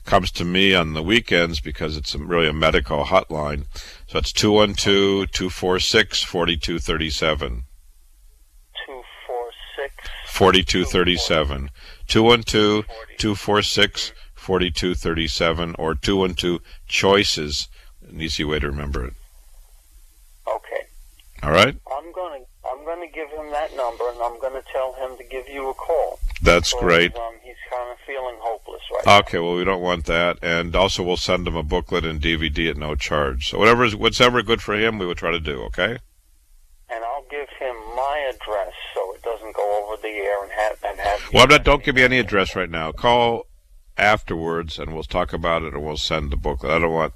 comes to me on the weekends because it's really a medical hotline. So it's 212-246-4237. 4237. 212-246-4237 or 212-CHOICES. An easy way to remember it. Okay. All right? I'm going to give him that number, and I'm going to tell him to give you a call. That's great. He's kind of feeling hopeless right now. Okay, well, we don't want that. And also, we'll send him a booklet and DVD at no charge. So what's ever good for him, we will try to do, okay? And I'll give him my address so it doesn't go over the air and have Well, don't give me any address right now. Call afterwards, and we'll talk about it, and we'll send the booklet. I don't want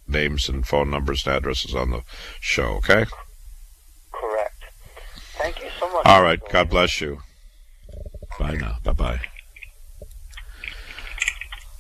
names and phone numbers and addresses on the show, okay? Correct. Thank you so much. All right. God bless you. Bye now. Bye-bye.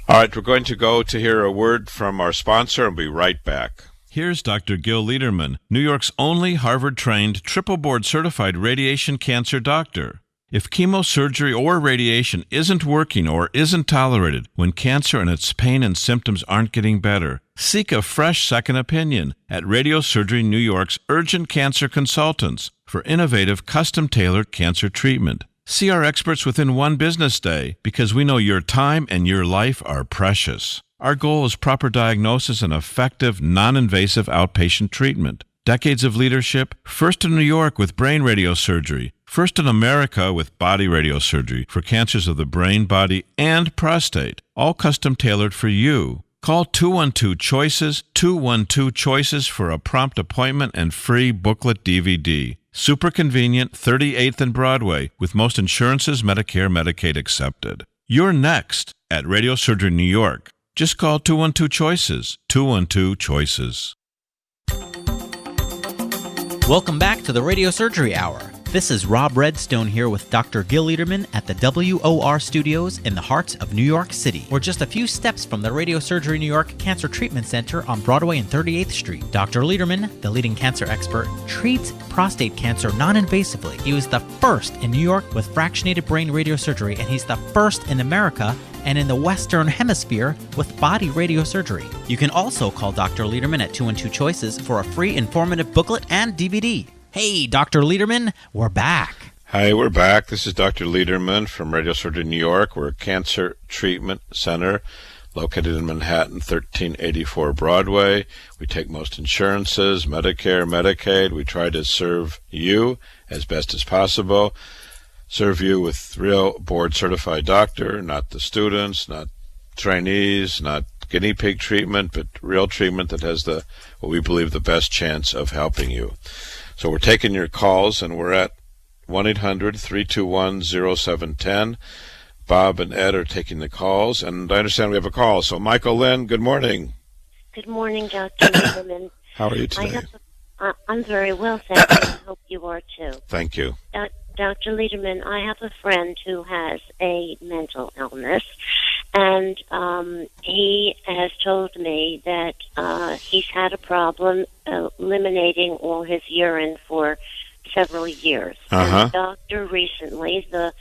All right. We're going to go to hear a word from our sponsor and be right back. Here's Dr. Gil Lederman, New York's only Harvard-trained, triple-board-certified radiation cancer doctor. If chemosurgery or radiation isn't working or isn't tolerated, when cancer and its pain and symptoms aren't getting better, seek a fresh second opinion at Radiosurgery New York's Urgent Cancer Consultants for innovative, custom-tailored cancer treatment. See our experts within one business day because we know your time and your life are precious. Our goal is proper diagnosis and effective, non-invasive outpatient treatment. Decades of leadership, first in New York with brain radiosurgery, first in America with body radiosurgery for cancers of the brain, body, and prostate, all custom-tailored for you. Call 212-CHOICES, 212-CHOICES for a prompt appointment and free booklet DVD. Super convenient, 38th and Broadway, with most insurances, Medicare, Medicaid accepted. You're next at Radiosurgery New York. Just call 212-CHOICES, 212-CHOICES. Welcome back to the Radiosurgery Hour. This is Rob Redstone here with Dr. Gil Lederman at the WOR Studios in the heart of New York City. We're just a few steps from the Radiosurgery New York Cancer Treatment Center on Broadway and 38th Street. Dr. Lederman, the leading cancer expert, treats prostate cancer non-invasively. He was the first in New York with fractionated brain radiosurgery, and he's the first in America and in the Western Hemisphere with body radiosurgery. You can also call Dr. Lederman at 212-CHOICES for a free informative booklet and DVD. Hey, Dr. Lederman, we're back. Hi, we're back. This is Dr. Lederman from Radiosurgery New York. We're a cancer treatment center located in Manhattan, 1384 Broadway. We take most insurances, Medicare, Medicaid. We try to serve you as best as possible. Serve you with real board-certified doctor, not the students, not trainees, not guinea pig treatment, but real treatment that has what we believe the best chance of helping you. So we're taking your calls, and we're at 1-800-321-0710. Bob and Ed are taking the calls, and I understand we have a call. So Michael Lynn, good morning. Good morning, Dr. Lederman. How are you today? I'm very well, thank you. I hope you are too. Thank you. Dr. Lederman, I have a friend who has a mental illness, and he has told me that he's had a problem eliminating all his urine for several years. And the doctor recently, the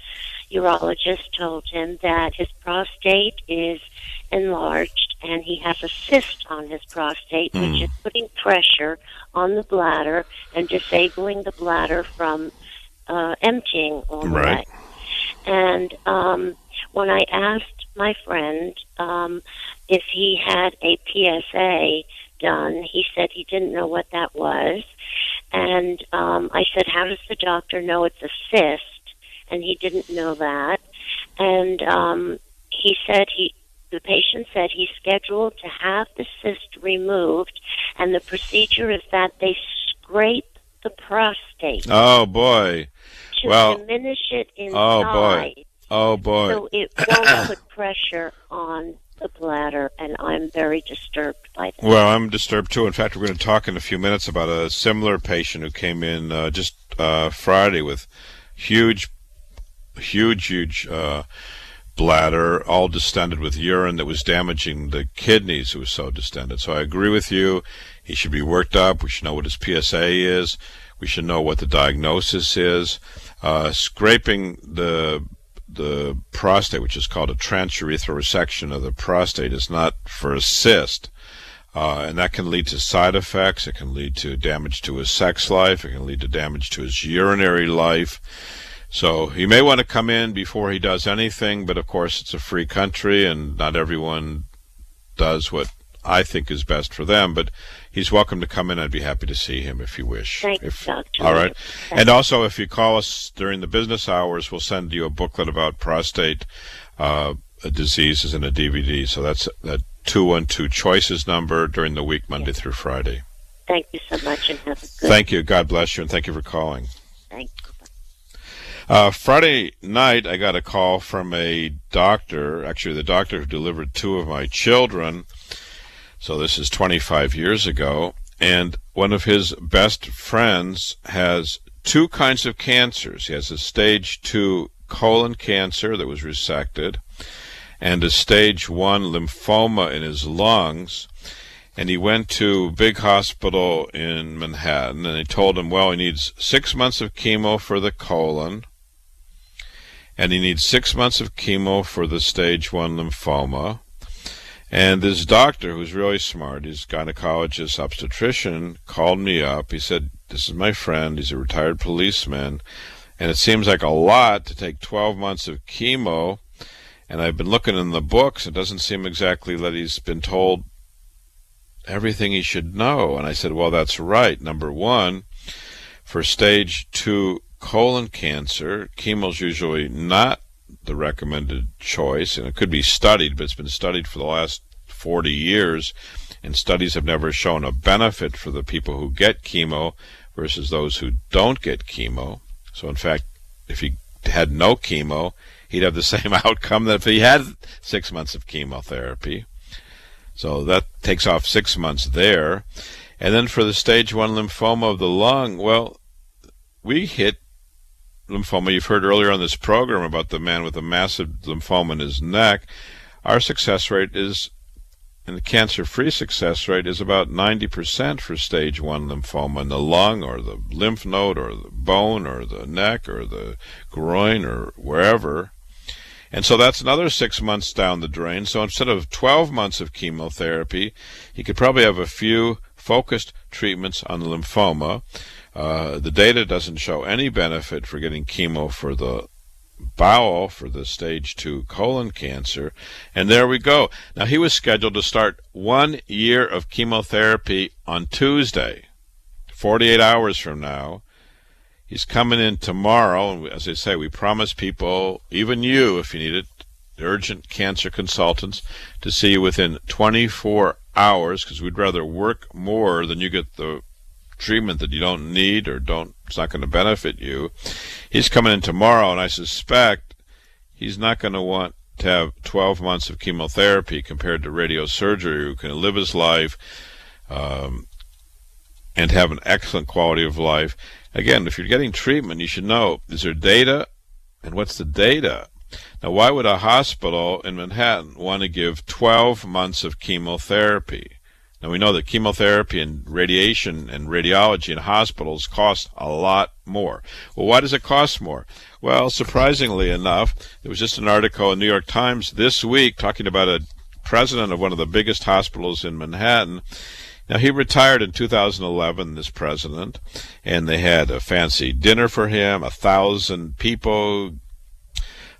urologist, told him that his prostate is enlarged and he has a cyst on his prostate, which is putting pressure on the bladder and disabling the bladder from emptying all the way. And when I asked my friend if he had a PSA done, he said he didn't know what that was. And I said, how does the doctor know it's a cyst? And he didn't know that. And he said the patient said he's scheduled to have the cyst removed, and the procedure is that they scrape the prostate. Oh, boy. To diminish it in size. Oh, boy. So it won't put pressure on the bladder, and I'm very disturbed by that. Well, I'm disturbed, too. In fact, we're going to talk in a few minutes about a similar patient who came in just Friday with huge bladder, all distended with urine that was damaging the kidneys. It was so distended. So I agree with you. He should be worked up. We should know what his PSA is. We should know what the diagnosis is. Scraping the the prostate, which is called a transurethral resection of the prostate, is not for a cyst. And that can lead to side effects. It can lead to damage to his sex life. It can lead to damage to his urinary life. So he may want to come in before he does anything, but of course it's a free country and not everyone does what I think is best for them. But he's welcome to come in. I'd be happy to see him if you wish. Thanks, Doctor. All right. And also, if you call us during the business hours, we'll send you a booklet about prostate diseases and a DVD. So that's that 212 Choices number during the week, Monday through Friday. Thank you so much, and have a good. Thank you. God bless you, and thank you for calling. Thank you. Friday night, I got a call from a doctor, actually the doctor who delivered 2 of my children. So this is 25 years ago. And one of his best friends has 2 kinds of cancers. He has a stage 2 colon cancer that was resected and a stage 1 lymphoma in his lungs. And he went to a big hospital in Manhattan, and they told him, well, he needs 6 months of chemo for the colon, and he needs 6 months of chemo for the stage 1 lymphoma. And this doctor, who's really smart, he's a gynecologist, obstetrician, called me up. He said, this is my friend, he's a retired policeman, and it seems like a lot to take 12 months of chemo, and I've been looking in the books. It doesn't seem exactly that he's been told everything he should know. And I said, well, that's right. Number 1, for stage 2 colon cancer, chemo's usually not the recommended choice, and it could be studied, but it's been studied for the last 40 years, and studies have never shown a benefit for the people who get chemo versus those who don't get chemo. So in fact, if he had no chemo, he'd have the same outcome that if he had 6 months of chemotherapy. So that takes off 6 months there. And then for the stage 1 lymphoma of the lung, well, we hit lymphoma. You've heard earlier on this program about the man with a massive lymphoma in his neck. Our success rate is, and the cancer-free success rate is about 90% for stage 1 lymphoma in the lung or the lymph node or the bone or the neck or the groin or wherever. And so that's another 6 months down the drain. So instead of 12 months of chemotherapy, he could probably have a few focused treatments on the lymphoma. The data doesn't show any benefit for getting chemo for the bowel for the stage 2 colon cancer. And there we go. Now, he was scheduled to start 1 year of chemotherapy on Tuesday, 48 hours from now. He's coming in tomorrow, and as I say, we promise people, even you, if you need it, urgent cancer consultants, to see you within 24 hours, because we'd rather work more than you get the treatment that you don't need or it's not going to benefit you. He's coming in tomorrow, and I suspect he's not going to want to have 12 months of chemotherapy compared to radiosurgery, who can live his life and have an excellent quality of life. Again, if you're getting treatment, you should know, is there data, and what's the data? Now, why would a hospital in Manhattan want to give 12 months of chemotherapy? Now, we know that chemotherapy and radiation and radiology in hospitals cost a lot more. Well, why does it cost more? Well, surprisingly enough, there was just an article in the New York Times this week talking about a president of one of the biggest hospitals in Manhattan. Now, he retired in 2011, this president, and they had a fancy dinner for him. 1,000 people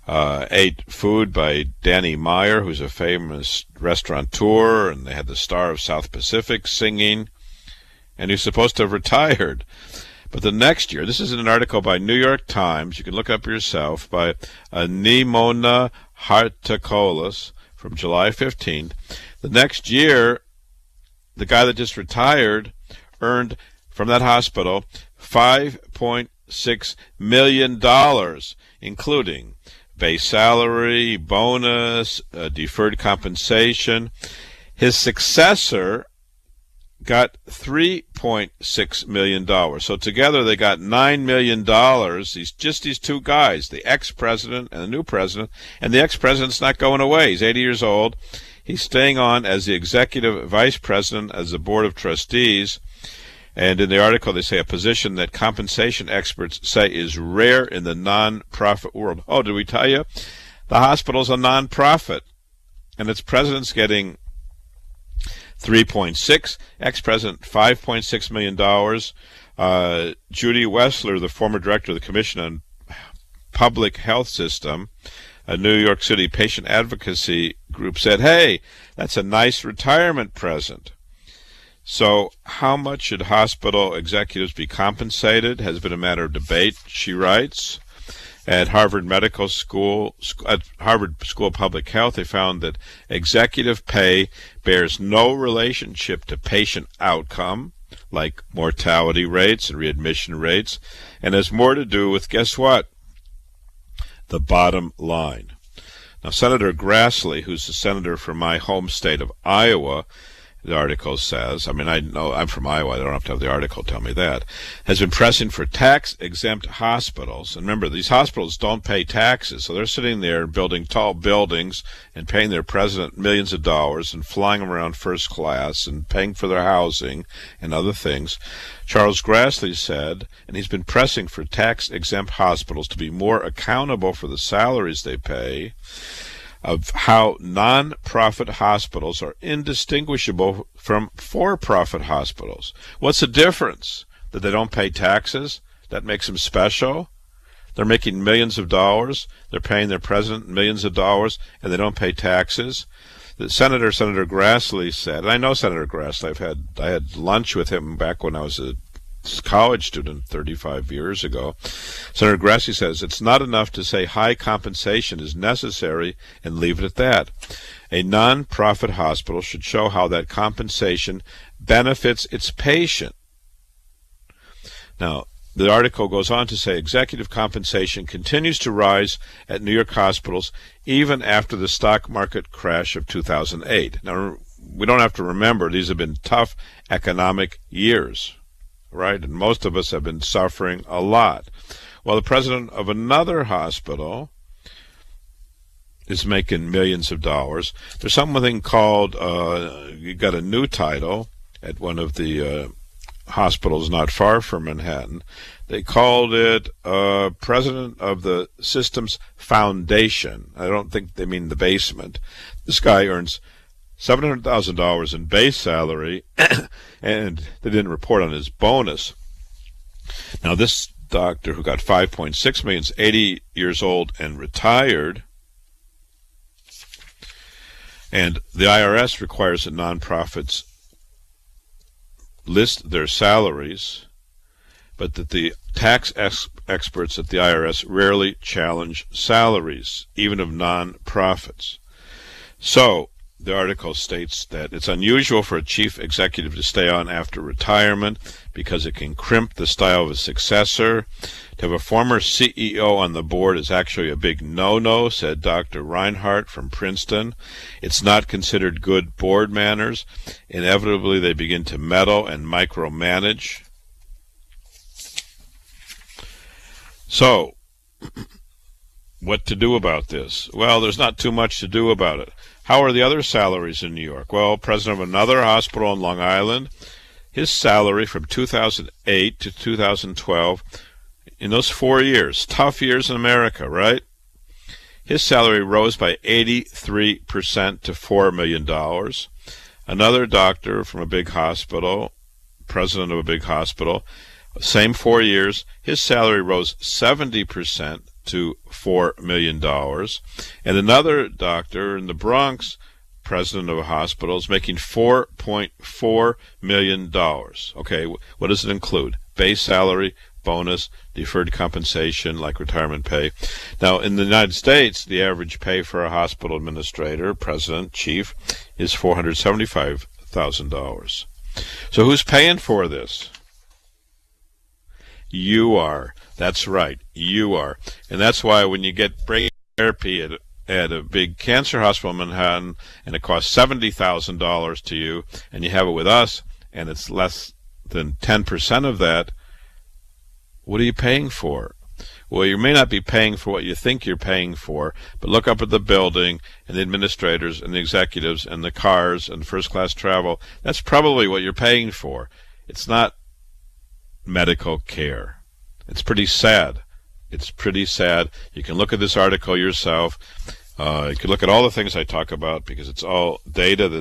ate food by Danny Meyer, who's a famous restaurateur, and they had the star of South Pacific singing, and he's supposed to have retired. But the next year, this is in an article by New York Times, you can look up yourself, by Nimona Hartakoulas from July 15th. The next year, the guy that just retired earned from that hospital $5.6 million, including base salary, bonus, deferred compensation. His successor got $3.6 million. So together they got $9 million. These 2 guys, the ex-president and the new president. And the ex-president's not going away. He's 80 years old. He's staying on as the executive vice president as the board of trustees. And in the article, they say a position that compensation experts say is rare in the non-profit world. Oh, did we tell you? The hospital's a non-profit, and its president's getting $3.6, ex-president $5.6 million. Judy Wessler, the former director of the Commission on Public Health System, a New York City patient advocacy group, said, hey, that's a nice retirement present. So how much should hospital executives be compensated has been a matter of debate, she writes. At Harvard School of Public Health, they found that executive pay bears no relationship to patient outcome, like mortality rates and readmission rates, and has more to do with, guess what? The bottom line. Now, Senator Grassley, who's the senator from my home state of Iowa, the article says, I mean, I know I'm from Iowa, I don't have to have the article tell me that, has been pressing for tax-exempt hospitals. And remember, these hospitals don't pay taxes, so they're sitting there building tall buildings and paying their president millions of dollars and flying them around first class and paying for their housing and other things. Charles Grassley said, and he's been pressing for tax-exempt hospitals to be more accountable for the salaries they pay, of how non-profit hospitals are indistinguishable from for-profit hospitals. What's the difference? That they don't pay taxes? That makes them special? They're making millions of dollars. They're paying their president millions of dollars, and they don't pay taxes. The Senator Grassley said, and I know Senator Grassley. I had lunch with him back when I was a college student 35 years ago. Senator Grassley says it's not enough to say high compensation is necessary and leave it at that. A non-profit hospital should show how that compensation benefits its patient. Now, the article goes on to say executive compensation continues to rise at New York hospitals even after the stock market crash of 2008. Now, we don't have to remember these have been tough economic years, right? And most of us have been suffering a lot. Well, the president of another hospital is making millions of dollars. There's something called, you got a new title at one of the hospitals not far from Manhattan. They called it president of the system's foundation. I don't think they mean the basement. This guy earns $700,000 in base salary, and they didn't report on his bonus. Now, this doctor who got $5.6 million is 80 years old and retired, and the IRS requires that nonprofits list their salaries, but that the tax experts at the IRS rarely challenge salaries, even of nonprofits. So, the article states that it's unusual for a chief executive to stay on after retirement because it can crimp the style of a successor. To have a former CEO on the board is actually a big no-no, said Dr. Reinhardt from Princeton. It's not considered good board manners. Inevitably, they begin to meddle and micromanage. So, what to do about this? Well, there's not too much to do about it. How are the other salaries in New York? Well, president of another hospital on Long Island, his salary from 2008 to 2012, in those 4 years, tough years in America, right? His salary rose by 83% to $4 million. Another doctor from a big hospital, president of a big hospital, same 4 years, his salary rose 70% to $4 million. And another doctor in the Bronx, president of a hospital, is making $4.4 million. Okay, what does it include? Base salary, bonus, deferred compensation like retirement pay. Now, in the United States, the average pay for a hospital administrator, president, chief, is $475,000. So who's paying for this? You are. That's right, you are. And that's why when you get brain therapy at a big cancer hospital in Manhattan and it costs $70,000 to you, and you have it with us and it's less than 10% of that, what are you paying for? Well, you may not be paying for what you think you're paying for, but look up at the building and the administrators and the executives and the cars and first-class travel. That's probably what you're paying for. It's not medical care. It's pretty sad. It's pretty sad. You can look at this article yourself. You can look at all the things I talk about because it's all data that